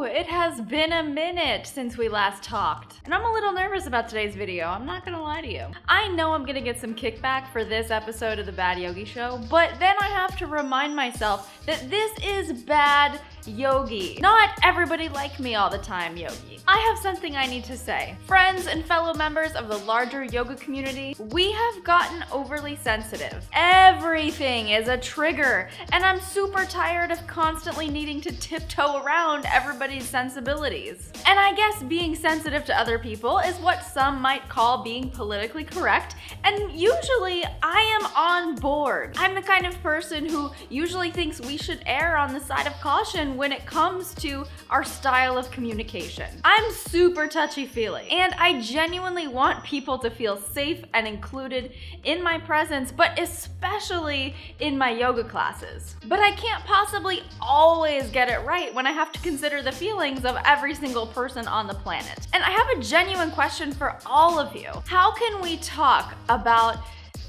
It has been a minute since we last talked, and I'm a little nervous about today's video, I'm not gonna lie to you. I know I'm gonna get some kickback for this episode of the Bad Yogi Show, but then I have to remind myself that this is Bad Yogi. Not everybody like me all the time, Yogi. I have something I need to say. Friends and fellow members of the larger yoga community, we have gotten overly sensitive. Everything is a trigger, and I'm super tired of constantly needing to tiptoe around everybody's sensibilities. And I guess being sensitive to other people is what some might call being politically correct, and usually I am on board. I'm the kind of person who usually thinks we should err on the side of caution when it comes to our style of communication. I'm super touchy-feely, and I genuinely want people to feel safe and included in my presence, but especially in my yoga classes. But I can't possibly always get it right when I have to consider the feelings of every single person on the planet. And I have a genuine question for all of you. How can we talk about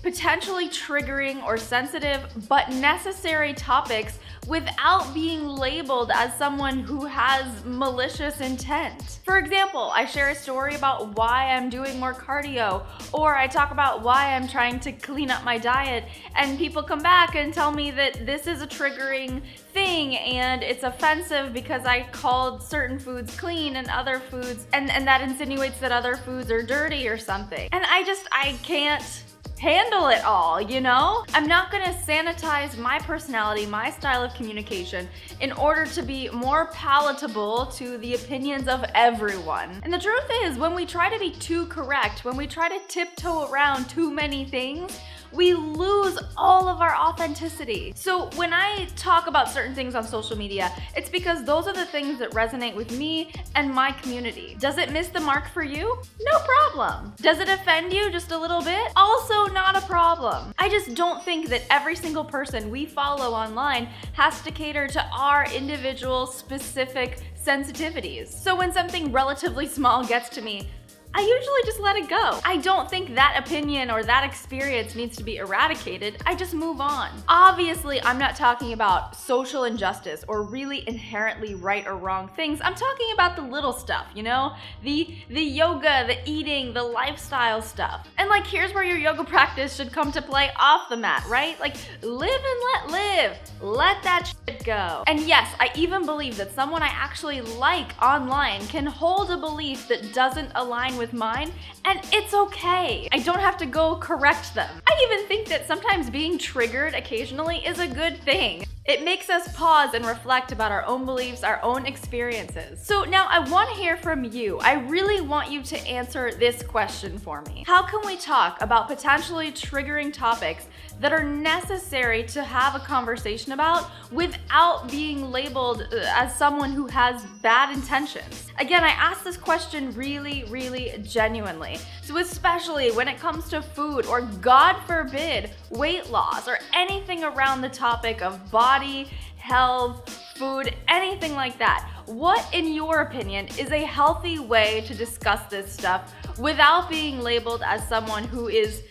potentially triggering or sensitive but necessary topics without being labeled as someone who has malicious intent? For example, I share a story about why I'm doing more cardio, or I talk about why I'm trying to clean up my diet, and people come back and tell me that this is a triggering thing and it's offensive because I called certain foods clean and other foods, and that insinuates that other foods are dirty or something. And I can't handle it all, you know? I'm not gonna sanitize my personality, my style of communication, in order to be more palatable to the opinions of everyone. And the truth is, when we try to be too correct, when we try to tiptoe around too many things, we lose all of our authenticity. So when I talk about certain things on social media, it's because those are the things that resonate with me and my community. Does it miss the mark for you? No problem. Does it offend you just a little bit? Also not a problem. I just don't think that every single person we follow online has to cater to our individual specific sensitivities. So when something relatively small gets to me, I usually just let it go. I don't think that opinion or that experience needs to be eradicated. I just move on. Obviously, I'm not talking about social injustice or really inherently right or wrong things. I'm talking about the little stuff, you know? The yoga, the eating, the lifestyle stuff. And like, here's where your yoga practice should come to play off the mat, right? Like, live and let live. Let that shit go. And yes, I even believe that someone I actually like online can hold a belief that doesn't align with mine, and it's okay. I don't have to go correct them. I even think that sometimes being triggered occasionally is a good thing. It makes us pause and reflect about our own beliefs, our own experiences. So now I want to hear from you. I really want you to answer this question for me. How can we talk about potentially triggering topics that are necessary to have a conversation about without being labeled as someone who has bad intentions? Again, I ask this question really, really genuinely. So especially when it comes to food, or God forbid, weight loss, or anything around the topic of body, health, food, anything like that. What, in your opinion, is a healthy way to discuss this stuff without being labeled as someone who is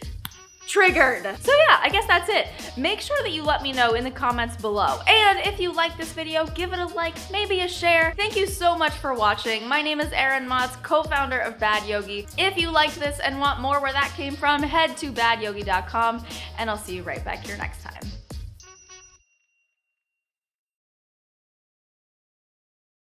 triggered? So yeah, I guess that's it. Make sure that you let me know in the comments below. And if you like this video, give it a like, maybe a share. Thank you so much for watching. My name is Erin Motz, co-founder of Bad Yogi. If you liked this and want more where that came from, head to badyogi.com, and I'll see you right back here next time.